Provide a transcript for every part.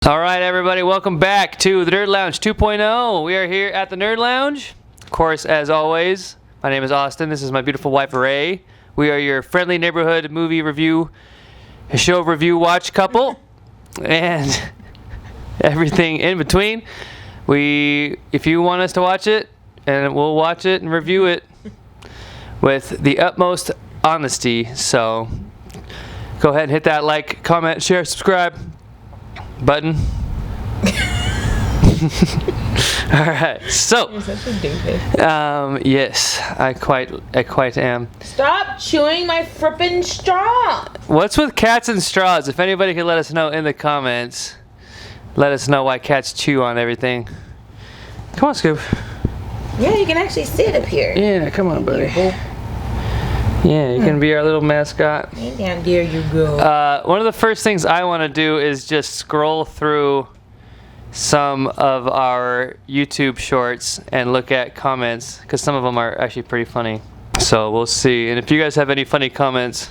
All right, everybody, welcome back to the Nerd Lounge 2.0. We are here at the Nerd Lounge. Of course, as always, my name is Austin. This is my beautiful wife, Ray. We are your friendly neighborhood movie review, show review watch couple, and everything in between. If you want us to watch it, and we'll watch it and review it with the utmost honesty. So go ahead and hit that like, comment, share, subscribe button. All right, so You're such a doofus. yes, I quite am. Stop chewing my frippin' straw. What's with cats and straws? If anybody could let us know in the comments, let us know why cats chew on everything. Come on, Scoop. Yeah, you can actually sit up here. Yeah, come on, buddy. Yeah, you can be our little mascot. And down there you go. One of the first things I want to do is just scroll through some of our YouTube shorts and look at comments, because some of them are actually pretty funny. So we'll see. And if you guys have any funny comments,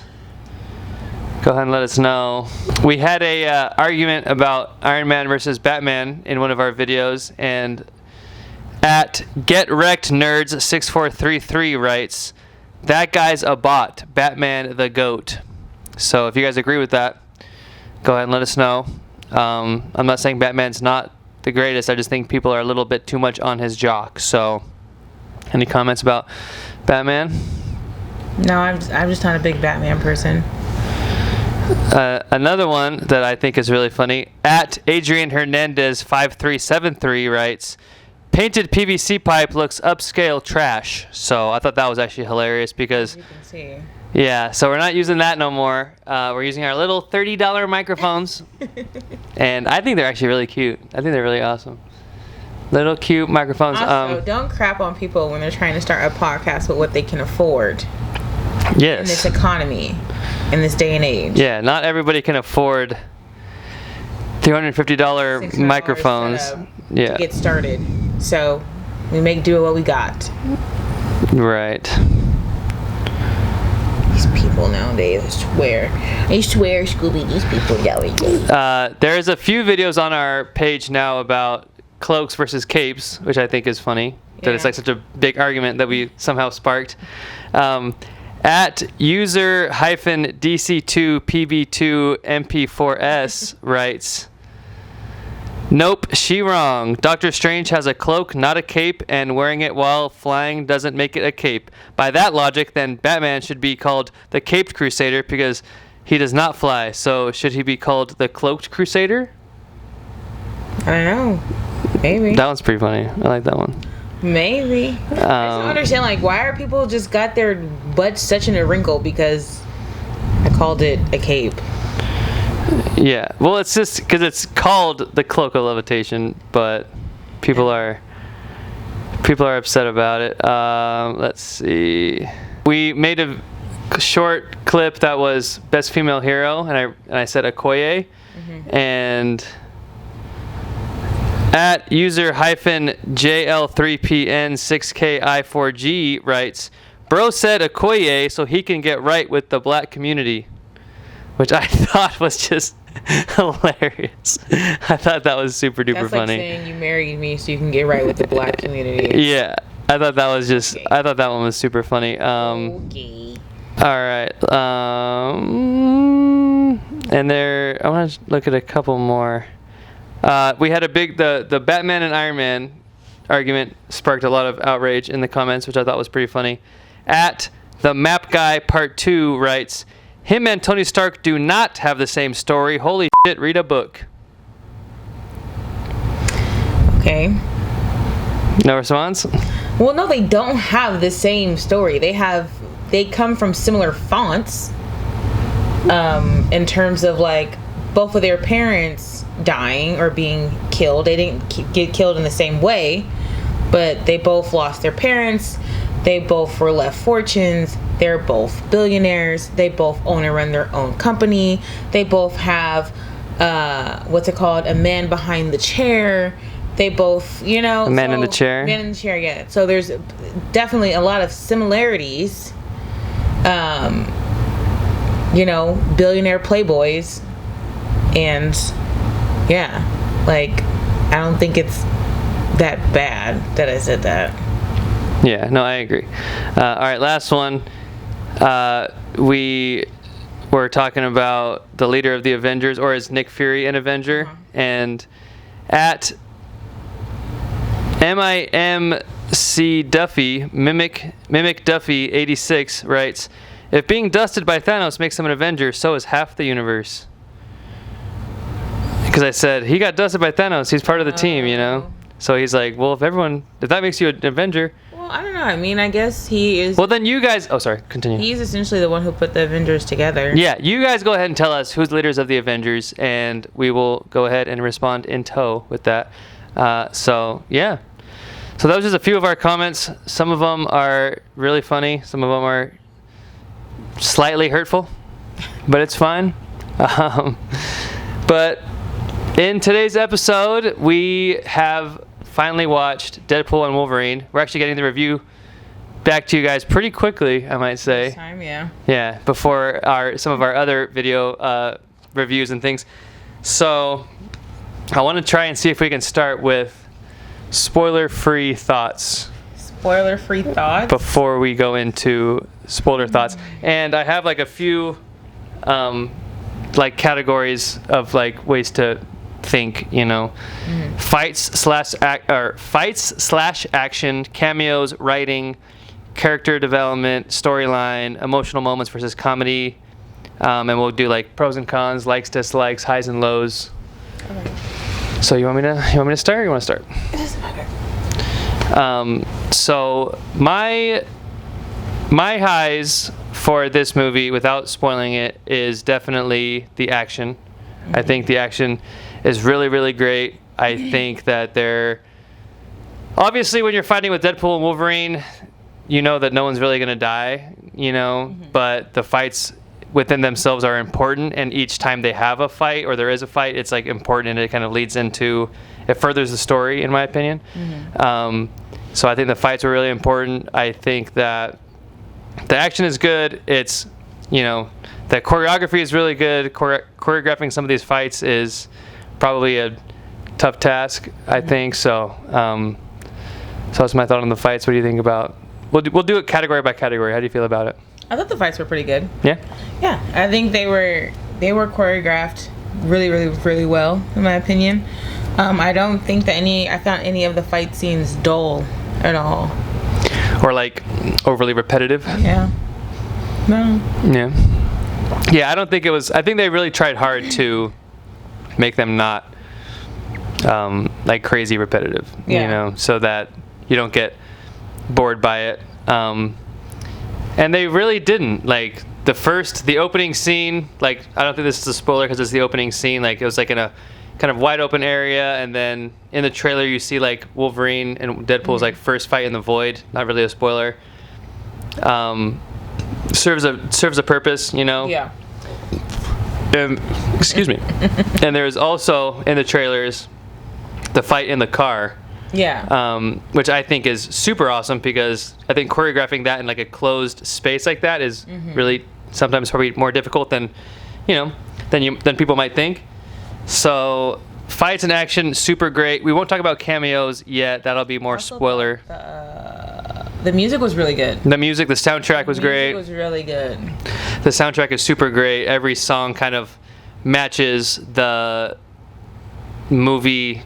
go ahead and let us know. We had a argument about Iron Man versus Batman in one of our videos, and at GetWreckedNerds6433 writes, "That guy's a bot. Batman the GOAT." So if you guys agree with that, go ahead and let us know. I'm not saying Batman's not the greatest. I just think people are a little bit too much on his jock. So any comments about Batman? No, I'm just not a big Batman person. Another one that I think is really funny, at Adrian Hernandez 5373 writes, "Painted PVC pipe looks upscale trash." So I thought that was actually hilarious because, You can see. yeah, so we're not using that no more. We're using our little $30 microphones, and I think they're actually really cute. I think they're really awesome. Little cute microphones. Also, don't crap on people when they're trying to start a podcast with what they can afford in this Yes. economy, in this day and age. Yeah, not everybody can afford $350 $600 microphones. setup Yeah. To get started. So we make do with what we got. Right. These people nowadays, I swear, Scooby, these people nowadays. There's a few videos on our page now about cloaks versus capes, which I think is funny. That it's Yeah. like such a big argument that we somehow sparked. At user-DC2PB2MP4S writes, "Nope, she wrong. Doctor Strange has a cloak, not a cape, and wearing it while flying doesn't make it a cape. By that logic, then Batman should be called the Caped Crusader because he does not fly. So should he be called the Cloaked Crusader?" I don't know. Maybe. That one's pretty funny. I like that one. Maybe. I just don't understand, like, why are people just got their butts such in a wrinkle because I called it a cape? Yeah. Well, it's just because it's called the Cloak of Levitation, but people are upset about it. Let's see. We made a short clip that was best female hero, and I said Okoye, and at user-JL3PN6KI4G writes, "Bro said Okoye so he can get right with the black community," which I thought was just hilarious. I thought that was super duper That's like funny. saying you married me so you can get right with the black community. Yeah, I thought that was just. Okay. I thought that one was super funny. Okay. All right. And there, I want to look at a couple more. We had a big the Batman and Iron Man argument sparked a lot of outrage in the comments, which I thought was pretty funny. At the Map Guy Part 2 writes, "Him and Tony Stark do not have the same story. Holy shit, read a book." Okay. No response? Well, no, they don't have the same story. They come from similar fonts. In terms of, like, both of their parents dying or being killed. They didn't get killed in the same way, but they both lost their parents. They both were left fortunes. They're both billionaires. They both own and run their own company. They both have what's it called? A man behind the chair. They both, you know, A man in the chair. Man in the chair, yeah. So there's definitely a lot of similarities. You know, billionaire playboys, and yeah. like, I don't think it's that bad that I said that. Yeah, no, I agree. All right, last one. We were talking about the leader of the Avengers, or is Nick Fury an Avenger? And at MIMC Duffy, Mimic Duffy 86 writes, if being dusted by Thanos makes him an Avenger, so is half the universe. Because I said, he got dusted by Thanos, he's part of the team, you know? So he's like, well, if that makes you an Avenger. Well, I don't know. I mean, I guess he is. Well, then you guys, oh, sorry, continue. He's essentially the one who put the Avengers together. Yeah, you guys go ahead and tell us who's the leaders of the Avengers, and we will go ahead and respond in tow with that. So, yeah. So that was just a few of our comments. Some of them are really funny. Some of them are slightly hurtful, but it's fine. But in today's episode, we have finally watched Deadpool and Wolverine. We're actually getting the review back to you guys pretty quickly, I might say. This time, yeah. Yeah, before some of our other video reviews and things. So I want to try and see if we can start with spoiler-free thoughts. Spoiler-free thoughts? Before we go into spoiler thoughts. And I have like a few like categories of like ways to think, you know. Fights slash action, cameos, writing, character development, storyline, emotional moments versus comedy, and we'll do like pros and cons, likes, dislikes, highs and lows. Okay. So you want me to start, or you want to start? It doesn't matter. So my highs for this movie, without spoiling it, is definitely the action. I think the action is really, really great. I think that they're... Obviously, when you're fighting with Deadpool and Wolverine, you know that no one's really going to die, you know? But the fights within themselves are important, and each time they have a fight, or there is a fight, it's, like, important, and it kind of leads into... It furthers the story, in my opinion. So I think the fights are really important. I think that the action is good. It's, you know... The choreography is really good. Choreographing some of these fights is probably a tough task, I think. So, so that's my thought on the fights. What do you think about? We'll do it category by category. How do you feel about it? I thought the fights were pretty good. Yeah. Yeah, I think they were choreographed really, really, really well, in my opinion. I don't think that I found any of the fight scenes dull at all. Or like overly repetitive. Yeah. No. Yeah. Yeah, I don't think it was... I think they really tried hard to make them not, like, crazy repetitive, you know, so that you don't get bored by it. And they really didn't. Like, the opening scene, like, I don't think this is a spoiler because it's the opening scene. Like, it was, like, in a kind of wide open area, and then in the trailer you see, like, Wolverine and Deadpool's, like, first fight in the void. Not really a spoiler. Serves a purpose, you know. Yeah. Excuse me. And there's also in the trailers the fight in the car. Yeah. Which I think is super awesome, because I think choreographing that in like a closed space like that is really sometimes probably more difficult than, you know, than people might think. So fights and action, super great. We won't talk about cameos yet. That'll be more Also spoiler. The music was really good. The soundtrack was great. The music was really good. The soundtrack is super great. Every song kind of matches the movie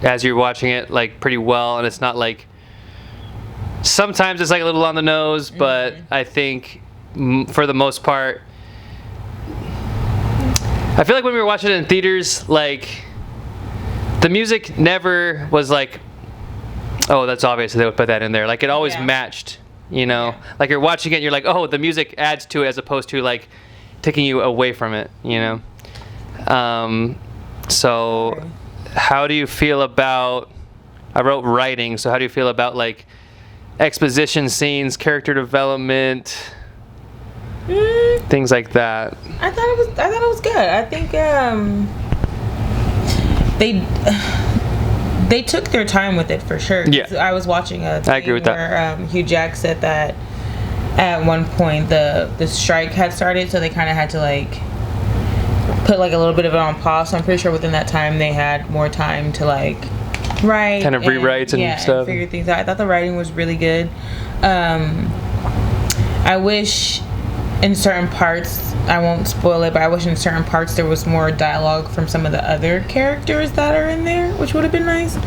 as you're watching it, like, pretty well, and it's not like... Sometimes it's like a little on the nose, but I think for the most part... I feel like when we were watching it in theaters, like, the music never was like, oh, that's obvious they would put that in there. Like, it always matched, you know? Yeah. Like, you're watching it and you're like, oh, the music adds to it as opposed to, like, taking you away from it, you know? So, how do you feel about... I wrote writing, so how do you feel about, like, exposition scenes, character development, things like that? I thought it was good. I think they took their time with it for sure. Yeah, I was watching a thing I agree with where Hugh Jack said that at one point the strike had started, so they kind of had to like put like a little bit of it on pause. So I'm pretty sure within that time they had more time to like write, kind of rewrites and stuff, and figure things out. I thought the writing was really good. I wish in certain parts, I won't spoil it, but I wish in certain parts there was more dialogue from some of the other characters that are in there, which would have been nice.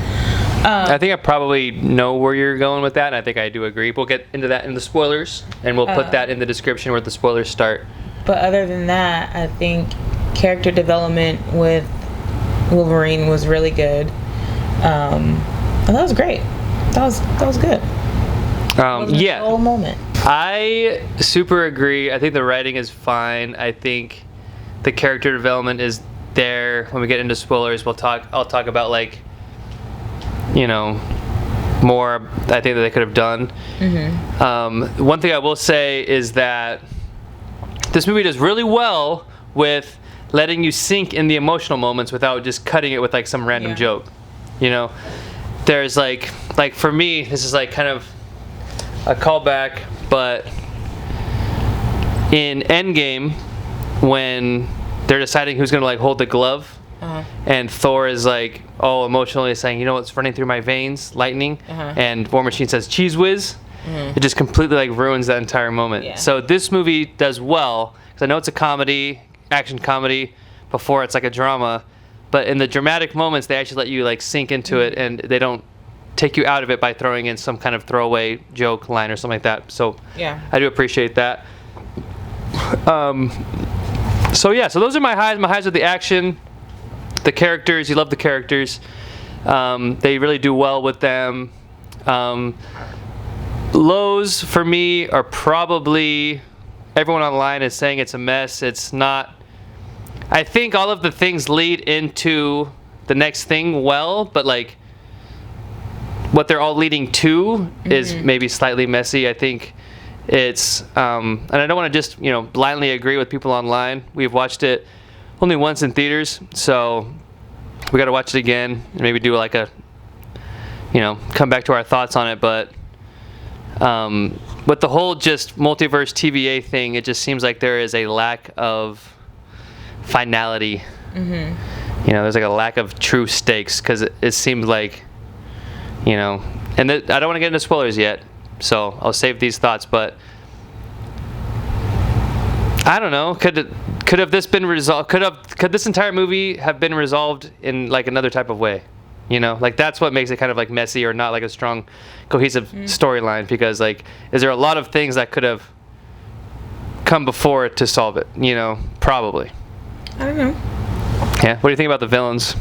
I think I probably know where you're going with that, and I think I do agree. We'll get into that in the spoilers, and we'll put that in the description where the spoilers start. But other than that, I think character development with Wolverine was really good. And that was great. That was good. Yeah. Whole moment. I super agree. I think the writing is fine. I think the character development is there. When we get into spoilers, I'll talk about like, you know, more I think that they could have done. Mm-hmm. One thing I will say is that this movie does really well with letting you sink in the emotional moments without just cutting it with like some random joke. You know, there's like for me, this is like kind of a callback, but in Endgame, when they're deciding who's gonna like hold the glove, and Thor is like emotionally saying, you know what's running through my veins, lightning, and War Machine says cheese whiz. It just completely like ruins that entire moment. So this movie does well because I know it's a comedy, action comedy, before it's like a drama, but in the dramatic moments they actually let you like sink into it, and they don't take you out of it by throwing in some kind of throwaway joke line or something like that. So I do appreciate that. So those are my highs. My highs are the action, the characters. You love the characters. They really do well with them. Lows for me are probably, everyone online is saying it's a mess. It's not. I think all of the things lead into the next thing well, but like what they're all leading to is maybe slightly messy. I think it's, and I don't want to just, blindly agree with people online. We've watched it only once in theaters, so we got to watch it again and maybe do like a, come back to our thoughts on it. But with the whole just multiverse TVA thing, it just seems like there is a lack of finality. There's like a lack of true stakes, because it seems like, and I don't want to get into spoilers yet, so I'll save these thoughts, but I don't know, could have this been resolved, could this entire movie have been resolved in like another type of way? Like that's what makes it kind of like messy, or not like a strong cohesive storyline, because like, is there a lot of things that could have come before it to solve it? Probably. I don't know. Yeah, what do you think about the villains?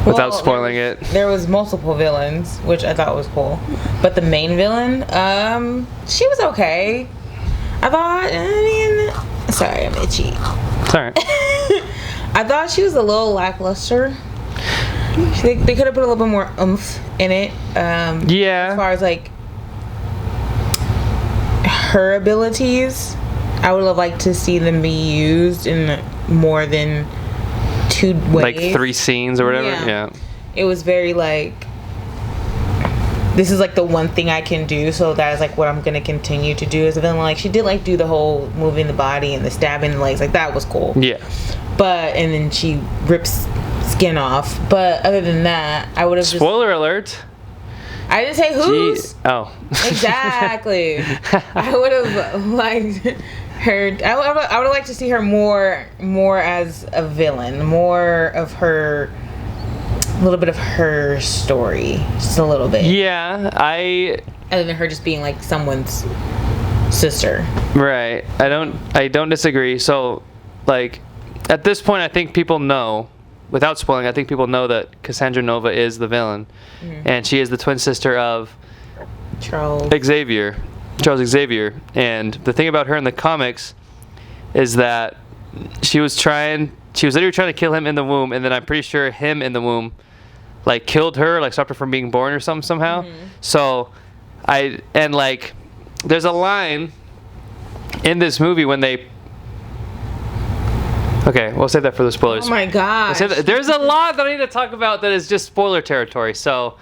Without spoiling it. There was multiple villains, which I thought was cool. But the main villain, she was okay. Sorry, I'm itchy. It's alright. I thought she was a little lackluster. They could have put a little bit more oomph in it. As far as like her abilities, I would have liked to see them be used in more than 2 ways. Like 3 scenes or whatever? Yeah. It was very like, this is like the one thing I can do, so that is like what I'm gonna continue to do as a villain. Like she did like do the whole moving the body and the stabbing the legs, like that was cool. Yeah. And then she rips skin off. But other than that, I would have Spoiler alert. I didn't say who's. Oh. Exactly. I would have liked her. I would like to see her more as a villain, more of her, a little bit of her story, just a little bit. Yeah, other than her just being like someone's sister. Right. I don't disagree. So, like, at this point, I think people know. Without spoiling, I think people know that Cassandra Nova is the villain, and she is the twin sister of Charles Xavier. And the thing about her in the comics is that she was literally trying to kill him in the womb, and then I'm pretty sure him in the womb like killed her, like stopped her from being born or something somehow. So there's a line in this movie when they. Okay, we'll save that for the spoilers. Oh my gosh. There's a lot that I need to talk about that is just spoiler territory. So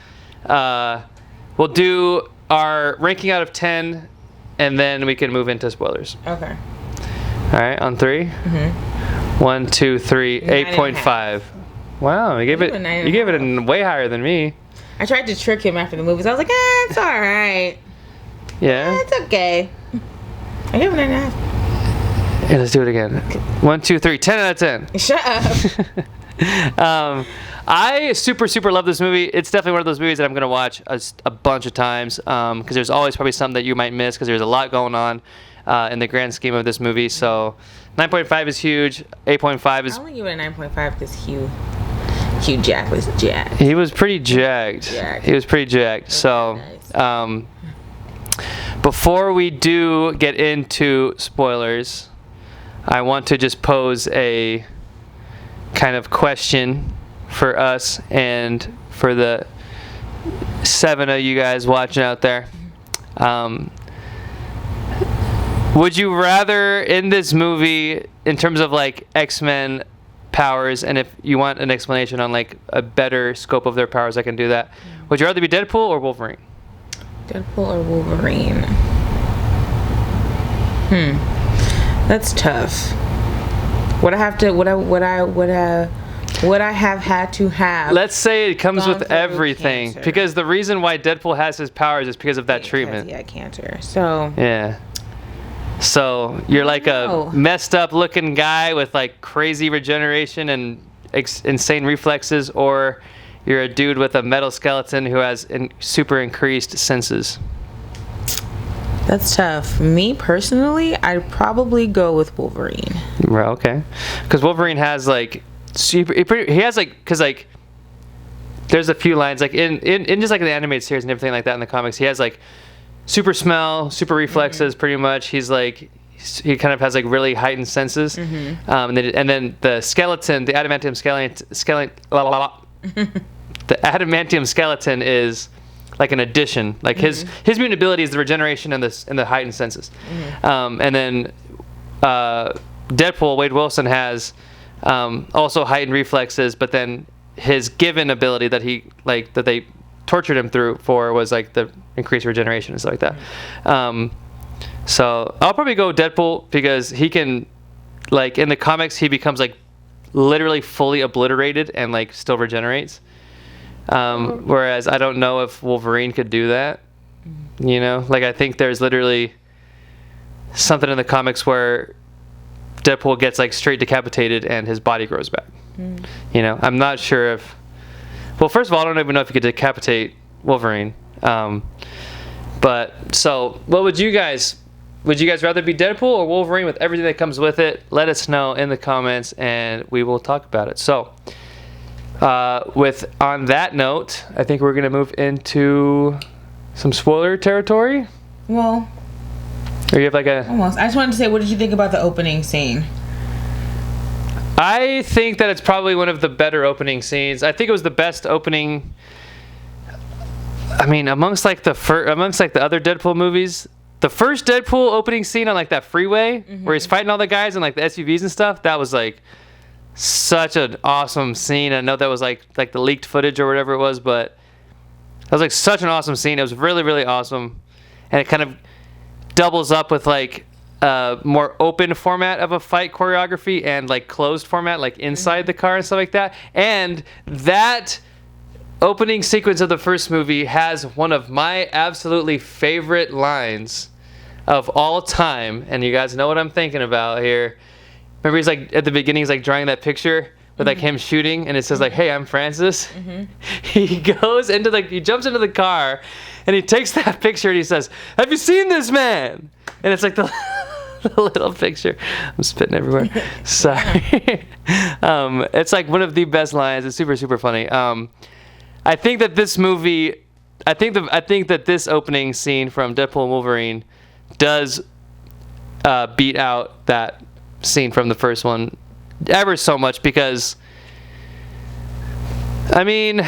we'll do our ranking out of 10, and then we can move into spoilers. Okay. All right, on 3. 1, 2, 3, 9.5. 8.5. Wow, you gave it. You gave it a way higher than me. I tried to trick him after the movies. I was like, it's all right. Yeah. It's okay. I gave it a 9.5. Yeah, let's do it again. 1, 2, 3, 10 out of 10. Shut up. I super love this movie. It's definitely one of those movies that I'm gonna watch a bunch of times because there's always probably something that you might miss because there's a lot going on in the grand scheme of this movie. So 9.5 is huge. 8.5 is. I only give it a 9.5 because Hugh Jack was jacked. He was pretty jacked. He was pretty jacked. So. Nice. Before we do get into spoilers, I want to just pose a kind of question for us and for the 7 of you guys watching out there. Would you rather in this movie, in terms of like X-Men powers, and if you want an explanation on like a better scope of their powers, I can do that. Would you rather be Deadpool or Wolverine? Deadpool or Wolverine? That's tough. Would I have had to have? Let's say it comes gone with through everything, cancer? because the reason why Deadpool has his powers is because of that treatment. Yeah, cancer. So Yeah. So you're like know. a messed up looking guy with like crazy regeneration and insane reflexes, or you're a dude with a metal skeleton who has super increased senses. that's tough. Me personally, I'd probably go with Wolverine. Right, okay. Because Wolverine has like he has like, because like there's a few lines like in just like the animated series and everything like that in the comics, he has like super smell, super reflexes, pretty much. He kind of has like really heightened senses. And then the skeleton, the adamantium the adamantium skeleton is like an addition. Like his mutant ability is the regeneration and the heightened senses. And then Deadpool, Wade Wilson, has also heightened reflexes, but then his given ability that they tortured him through for was like the increased regeneration and stuff like that. So I'll probably go Deadpool because he can, like in the comics, he becomes like literally fully obliterated and like still regenerates. Whereas I don't know if Wolverine could do that. You know, like I think there's literally something in the comics where Deadpool gets like straight decapitated and his body grows back. You know, I'm not sure if. Well, first of all, I don't even know if you could decapitate Wolverine. But so, what would you guys rather be, Deadpool or Wolverine with everything that comes with it? Let us know in the comments, and we will talk about it. So, on that note, I think we're gonna move into some spoiler territory. Well, or you have like a. Almost. I just wanted to say, what did you think about the opening scene? I think that it's probably one of the better opening scenes. I think it was the best opening. I mean, amongst like the other Deadpool movies, the first Deadpool opening scene on like that freeway where he's fighting all the guys in like the SUVs and stuff, that was like such an awesome scene. I know that was like the leaked footage or whatever it was, but that was like such an awesome scene. It was really, really awesome, and it kind of doubles up with like a more open format of a fight choreography and like closed format, like inside the car and stuff like that. And that opening sequence of the first movie has one of my absolutely favorite lines of all time, and you guys know what I'm thinking about here. Remember, he's like at the beginning, he's like drawing that picture with like him shooting, and it says like, "Hey, I'm Francis." He goes into he jumps into the car, and he takes that picture and he says, "Have you seen this man?" And it's like the little picture. I'm spitting everywhere. Sorry. It's like one of the best lines. It's super, super funny. I think that this movie, I think that this opening scene from Deadpool and Wolverine does beat out that scene from the first one ever so much, because I mean,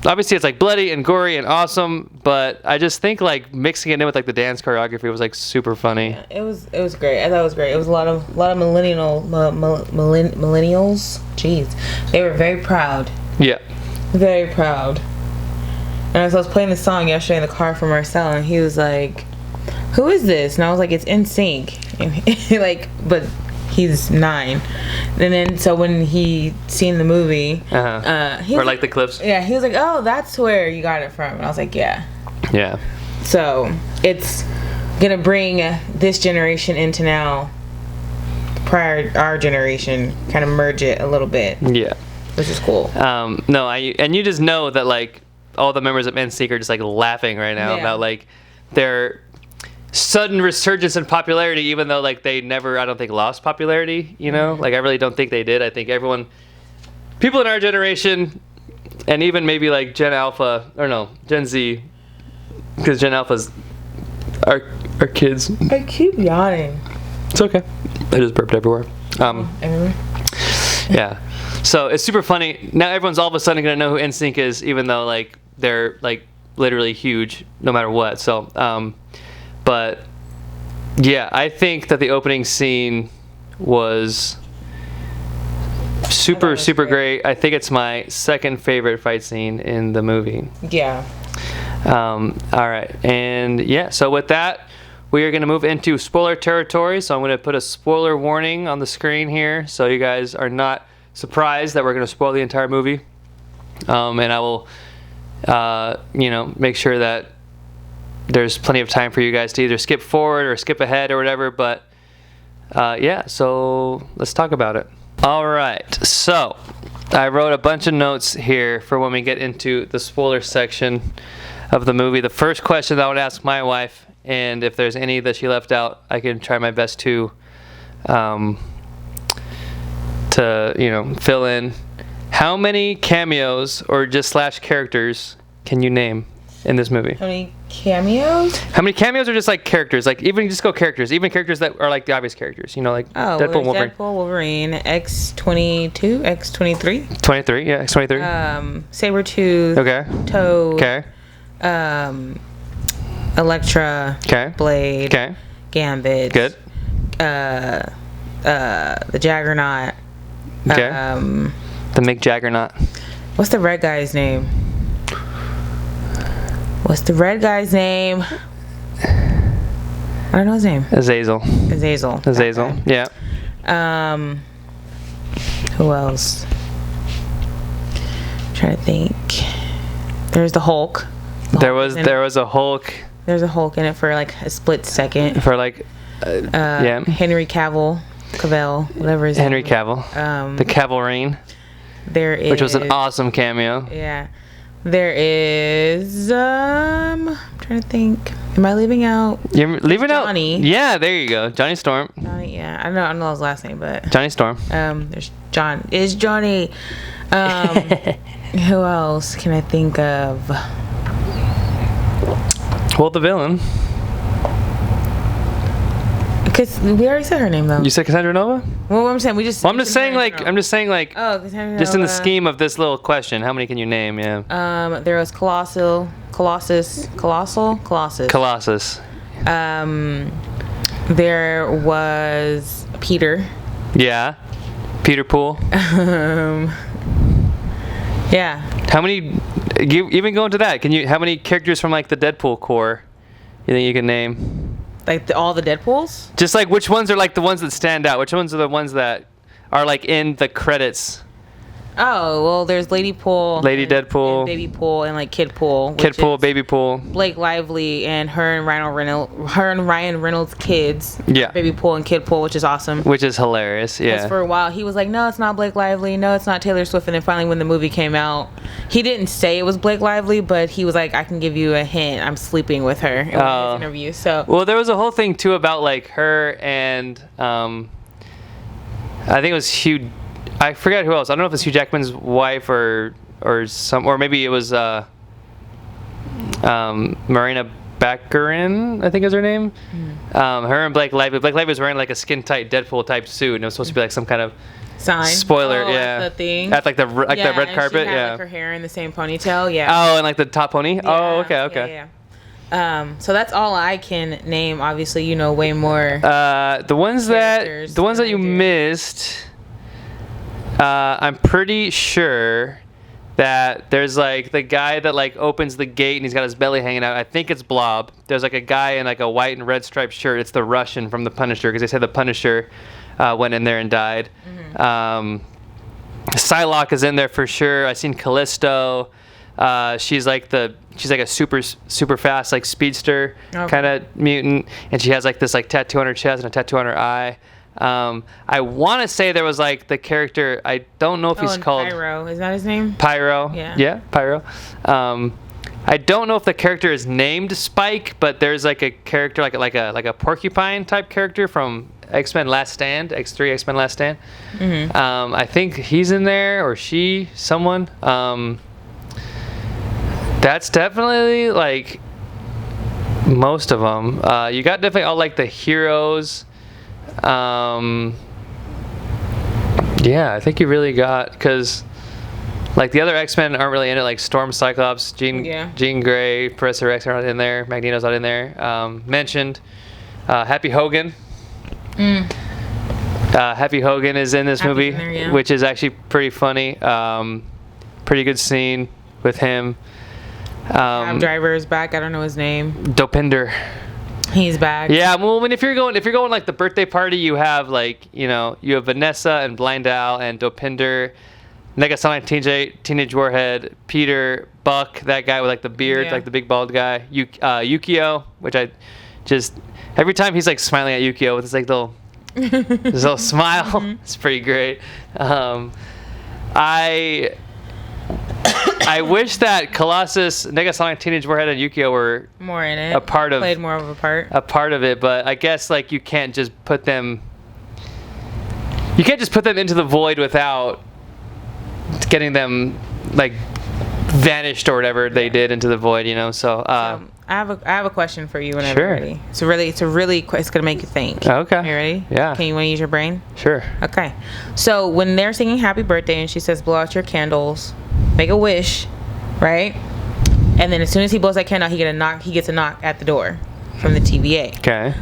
obviously it's like bloody and gory and awesome, but I just think like mixing it in with like the dance choreography was like super funny. Yeah, it was great. I thought it was great. It was a lot of millennials. Jeez, they were very proud. Yeah. Very proud. And as I was playing the song yesterday in the car for Marcel, and he was like, "Who is this?" And I was like, "It's NSYNC." And he, like, but he's 9. And then so when he seen the movie, or like the clips. Yeah, he was like, "Oh, that's where you got it from." And I was like, "Yeah." Yeah. So it's gonna bring this generation into now our generation, kind of merge it a little bit. Yeah. Which is cool. No, and you just know that like all the members of NSYNC are just like laughing right now about like their sudden resurgence in popularity, even though like they never, I don't think, lost popularity. You know, like I really don't think they did. I think people in our generation, and even maybe like Gen Z, because Gen Alpha's our kids. I keep yawning. It's okay. I just burped everywhere. Everywhere. Yeah. So it's super funny. Now everyone's all of a sudden going to know who NSYNC is, even though like they're like literally huge no matter what. So, but yeah, I think that the opening scene was super great. I think it's my second favorite fight scene in the movie. Yeah. All right. And yeah, so with that, we are going to move into spoiler territory. So I'm going to put a spoiler warning on the screen here, so you guys are not surprised that we're going to spoil the entire movie. And I will, make sure that there's plenty of time for you guys to either skip forward or skip ahead or whatever. But yeah, so let's talk about it. All right. So I wrote a bunch of notes here for when we get into the spoiler section of the movie. The first question that I would ask my wife, and if there's any that she left out, I can try my best to fill in. How many cameos or just / characters can you name in this movie? How many cameos? How many cameos are just like characters? Like even just go characters, even characters that are like the obvious characters. You know, like Deadpool Wolverine. Deadpool Wolverine, X-22, X-23. 23, yeah, X-23. Sabretooth. Okay. Toad. Okay. Elektra. Okay. Blade. Okay. Gambit. Good. The Juggernaut. Okay. The Mick Jaggernaut. What's the red guy's name? I don't know his name. Azazel. Yeah. Who else? I'm trying to think. There's the Hulk. There was a Hulk. There's a Hulk in it for like a split second. For like, yeah. Henry Cavill, whatever his Henry name. Cavill. The Cavalrine. There is. Which was an awesome cameo. Yeah. There is. I'm trying to think. Am I leaving out? You're leaving Johnny. out. Yeah, there you go. Johnny Storm. Johnny. Yeah, I don't know his last name, but Johnny Storm. There's John. Is Johnny. Who else can I think of? Well, the villain. Because we already said her name though. You said Cassandra Nova? Well, what I'm saying, we just. Well, I'm just saying like. Oh, Cassandra just in the Nova. scheme of this little question, how many can you name? Yeah. There was Colossus. There was Peter. Yeah. Peter Pool. Yeah. How many? Even go into that. How many characters from like the Deadpool core you think you can name? Like all the Deadpools? Just like which ones are like the ones that stand out? Which ones are the ones that are like in the credits? Oh, well, there's Lady Pool. Deadpool. And Baby Pool and like Kid Pool. Kid Pool, Baby Pool. Blake Lively and her and Ryan Reynolds' kids. Yeah. Baby Pool and Kid Pool, which is awesome. Which is hilarious, yeah. Because for a while he was like, no, it's not Blake Lively. No, it's not Taylor Swift. And then finally when the movie came out, he didn't say it was Blake Lively, but he was like, I can give you a hint. I'm sleeping with her in his interview. So. Well, there was a whole thing too about like her and I think it was Hugh. I forget who else. I don't know if it's Hugh Jackman's wife or maybe it was Marina Baccarin, I think is her name. Her and Blake Lively. Blake Lively was wearing like a skin tight Deadpool type suit, and it was supposed to be like some kind of sign. Spoiler, yeah. At the thing. At like the red carpet, she had, like her hair in the same ponytail, yeah. Oh, and like the top pony. Yeah, oh, okay. Yeah. So that's all I can name. Obviously, you know way more. The ones that you missed. I'm pretty sure that there's like the guy that like opens the gate and he's got his belly hanging out. I think it's Blob. There's like a guy in like a white and red striped shirt. It's the Russian from the Punisher, because they said the Punisher went in there and died. Psylocke is in there for sure. I seen Callisto. She's like a super fast like speedster kind of mutant, and she has like this like tattoo on her chest and a tattoo on her eye. I want to say there was like the character, I don't know if he's called Pyro. Is that his name? Pyro. Yeah, Pyro. I don't know if the character is named Spike, but there's like a character like a porcupine type character from X-Men Last Stand, X3 X-Men Last Stand. I think he's in there, or someone. That's definitely like most of them. You got definitely all like the heroes. Yeah, I think you really got, because like the other X-Men aren't really in it, like Storm, Cyclops, Jean Grey, Professor X are not in there, Magneto's not in there. Mentioned Happy Hogan. Happy Hogan is in this movie, there, which is actually pretty funny. Pretty good scene with him. Cab driver is back. I don't know his name. Dopinder. He's back. Yeah, well, I mean, if you're going like the birthday party, you have like, you have Vanessa and Blind Owl and Dopinder, Negasonic Teenage Warhead, Peter, Buck, that guy with like the beard, like the big bald guy, Yukio, which I just, every time he's like smiling at Yukio with his like little smile, it's pretty great. I wish that Colossus, Negasonic Teenage Warhead, and Yukio were more in it. Played more of a part. A part of it, but I guess like you can't just put them into the void without getting them like vanished or whatever they did into the void, So I have a question for you whenever you're ready. It's gonna make you think. Okay. You ready? Yeah. Can you want to use your brain? Sure. Okay. So when they're singing Happy Birthday and she says blow out your candles, make a wish, right? And then as soon as he blows that candle, he gets a knock at the door from the TVA. Okay.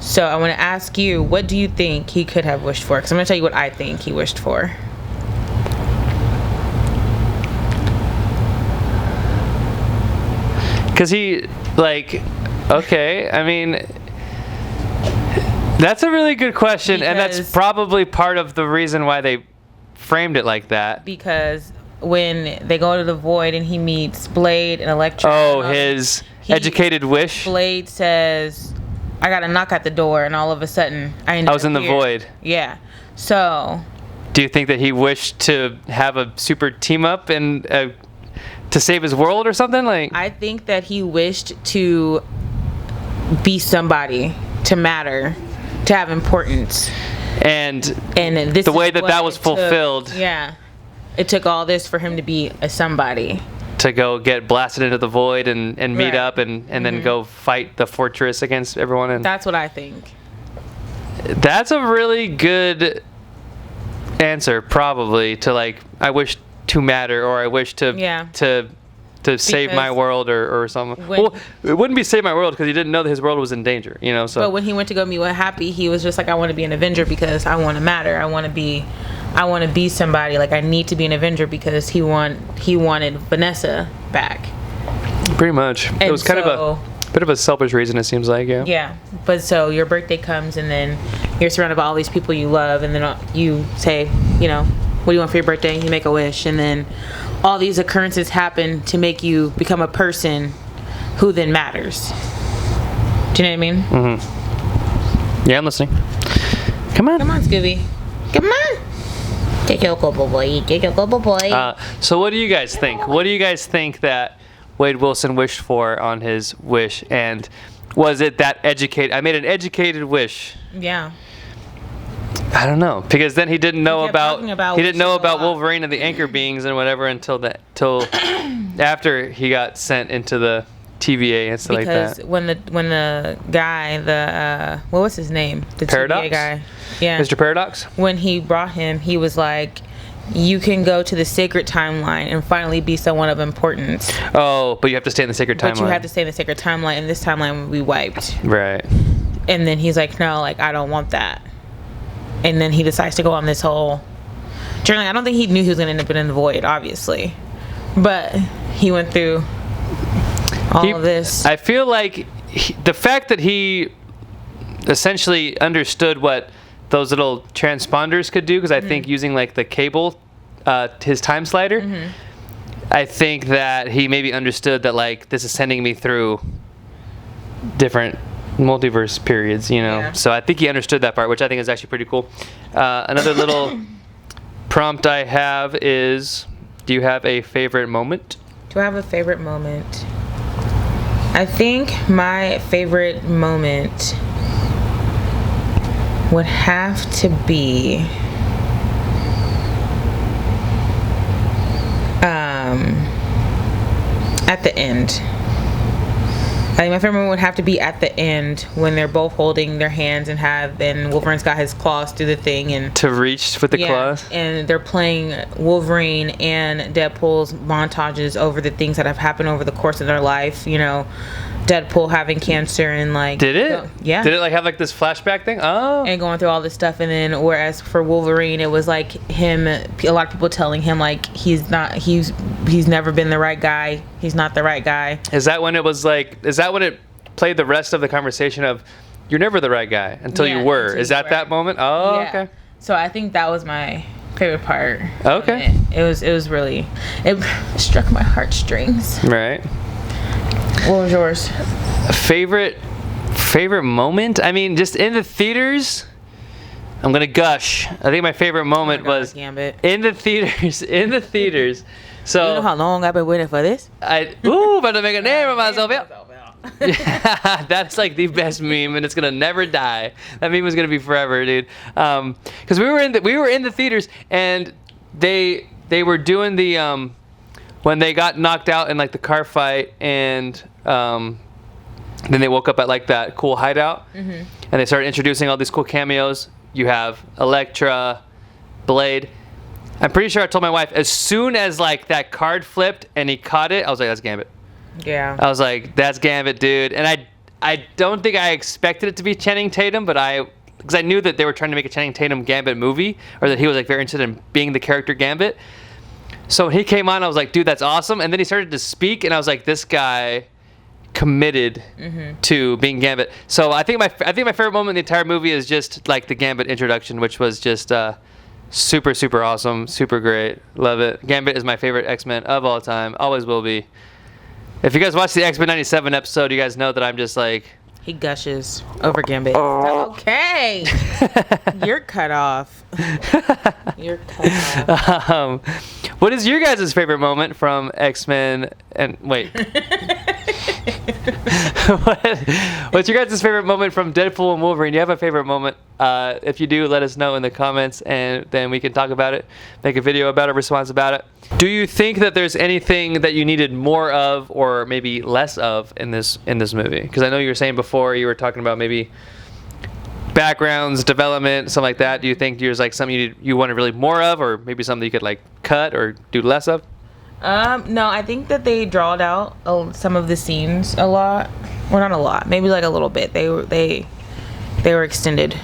So I want to ask you, what do you think he could have wished for? Because I'm going to tell you what I think he wished for. Because he, okay, I mean, that's a really good question, and that's probably part of the reason why they framed it like that. Because when they go to the void and he meets Blade and Electro. Oh, his educated wish? Blade says, I got a knock at the door, and all of a sudden, I was in the void. Yeah. So. Do you think that he wished to have a super team up and to save his world or something? I think that he wished to be somebody, to matter, to have importance. And this the way that was fulfilled. Yeah. It took all this for him to be a somebody. To go get blasted into the void and meet up and then go fight the fortress against everyone. And that's what I think. That's a really good answer, probably, to I wish to matter, or I wish to save my world or something. Well, it wouldn't be save my world because he didn't know that his world was in danger, So. But when he went to go meet with Happy, he was just like, I want to be an Avenger because I want to matter. I want to be somebody. I need to be an Avenger because he wanted Vanessa back. Pretty much. And it was kind of a bit of a selfish reason, it seems like, yeah. Yeah, but so your birthday comes and then you're surrounded by all these people you love, and then you say, what do you want for your birthday? You make a wish, and then all these occurrences happen to make you become a person who then matters. Do you know what I mean? Mm-hmm. Yeah, I'm listening. Come on, Scooby. Come on. Take your global boy. So what do you guys think? What do you guys think that Wade Wilson wished for on his wish? And was it that educated? I made an educated wish. Yeah. I don't know, because then he didn't know about Wolverine and the anchor beings and whatever until after he got sent into the TVA and stuff like that. Because when the guy, what was his name? The Paradox? TVA guy. Yeah. Mr. Paradox? When he brought him, he was like, you can go to the sacred timeline and finally be someone of importance. Oh, but you have to stay in the sacred timeline. But you have to stay in the sacred timeline, and this timeline will be wiped. Right. And then he's like, no, I don't want that. And then he decides to go on this whole journey. I don't think he knew he was going to end up in the void, obviously. But he went through all of this. I feel like the fact that he essentially understood what those little transponders could do, because I think using like the cable, his time slider, I think that he maybe understood that like this is sending me through different multiverse periods, you know. Yeah. So I think he understood that part, which I think is actually pretty cool. Another little prompt I have is, do you have a favorite moment? Do I have a favorite moment? I think my favorite moment would have to be at the end. I think my favorite moment would have to be at the end when they're both holding their hands and Wolverine's got his claws through the thing and To reach with the claws? and they're playing Wolverine and Deadpool's montages over the things that have happened over the course of their life. You know, Deadpool having cancer and like. Did it? Yeah. Did it like have like this flashback thing? Oh. And going through all this stuff, and then whereas for Wolverine, it was like him. A lot of people telling him like he's never been the right guy. He's not the right guy. Is that when it was like? Is that when it played the rest of the conversation of, you're never the right guy until you were? until Is you that were. that moment? Oh, Yeah. okay. So I think that was my favorite part. Okay. It was really, it struck my heartstrings. Right. What was yours? Favorite moment? I mean, just in the theaters. I'm gonna gush. I think my favorite moment was Gambit. in the theaters. In the theaters. So You know how long I've been waiting for this? about to make a name of myself. Yeah. That's like the best meme, and it's gonna never die. That meme is gonna be forever, dude. Because we were in the theaters, and they were doing the when they got knocked out in like the car fight, and then they woke up at like that cool hideout, and they started introducing all these cool cameos. You have Elektra, Blade. I'm pretty sure I told my wife as soon as like that card flipped and he caught it, I was like, that's Gambit. Yeah. I was like, that's Gambit, dude. And I don't think I expected it to be Channing Tatum, but because I knew that they were trying to make a Channing Tatum Gambit movie, or that he was like very interested in being the character Gambit. So when he came on, I was like, dude, that's awesome. And then he started to speak, and I was like, this guy committed to being Gambit. So I think my favorite moment in the entire movie is just like the Gambit introduction, which was just super, super awesome, super great. Love it. Gambit is my favorite X-Men of all time. Always will be. If you guys watch the X-Men 97 episode, you guys know that I'm just like... He gushes over Gambit. Okay. You're cut off. You're cut off. What is your guys' favorite moment from X-Men? And wait. What's your guys' favorite moment from Deadpool and Wolverine? Do you have a favorite moment? If you do, let us know in the comments, and then we can talk about it, make a video about it, response about it. Do you think that there's anything that you needed more of, or maybe less of, in this movie? Because I know you were saying before, you were talking about maybe backgrounds, development, something like that. Do you think there's like something you wanted really more of, or maybe something you could like cut or do less of? No, I think that they drawed out some of the scenes a lot. Well, not a lot, maybe like a little bit. They were extended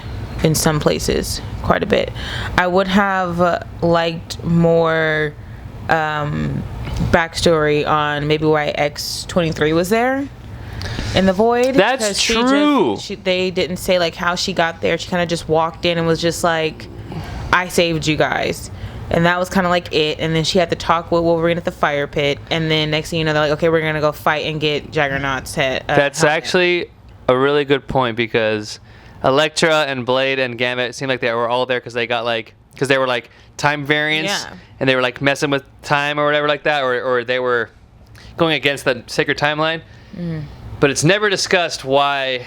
in some places quite a bit. I would have liked more backstory on maybe why X-23 was there in the void. That's true. They didn't say like how she got there. She kind of just walked in and was just like, I saved you guys. And that was kind of like it. And then she had to talk with Wolverine at the fire pit. And then next thing you know, they're like, okay, we're going to go fight and get Juggernaut's head. That's helmet. actually a really good point, because Elektra and Blade and Gambit seemed like they were all there because they were like time variants, Yeah. and they were like messing with time or whatever like that, or they were going against the sacred timeline. But it's never discussed why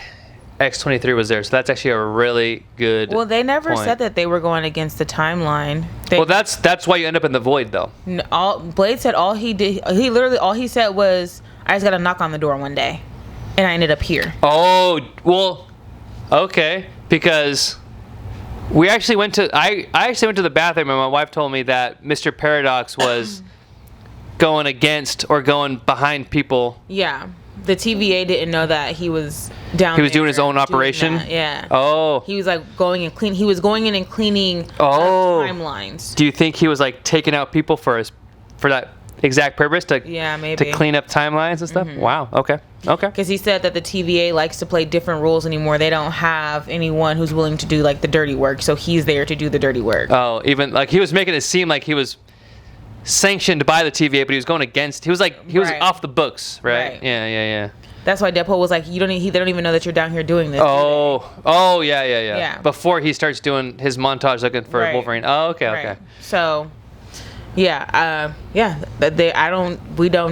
X-23 was there, so that's actually a really good Well, they never point. said that they were going against the timeline. Well, that's why you end up in the void, though. Blade said all he did, all he said was, I just got to knock on the door one day. And I ended up here. Oh, well, okay, because we actually went to, I actually went to the bathroom, and my wife told me that Mr. Paradox was going against or going behind people. Yeah. The TVA didn't know that he was down He was there doing his own operation? that, yeah. Oh. He was like going and clean. He was going in and cleaning Oh. timelines. Do you think he was like taking out people for that exact purpose to maybe to clean up timelines and stuff. Wow. Okay. Because he said that the TVA likes to play different roles anymore. They don't have anyone who's willing to do like the dirty work, so he's there to do the dirty work. Oh, even like he was making it seem like he was sanctioned by the TVA, but he was going against. He was off the books, right? Yeah. That's why Deadpool was like, they don't even know that you're down here doing this. Oh, yeah. Before he starts doing his montage looking for Wolverine. Oh, okay. So, we don't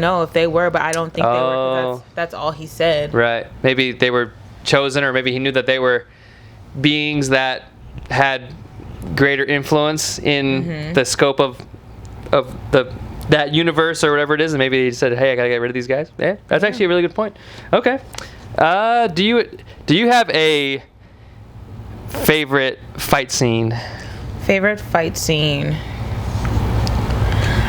know if they were, but I don't think they were. 'Cause that's all he said. Right. Maybe they were chosen, or maybe he knew that they were beings that had greater influence in the scope of that universe or whatever it is, and maybe he said, "Hey, I gotta get rid of these guys." Yeah, that's actually a really good point. Okay, do you have a favorite fight scene? Favorite fight scene.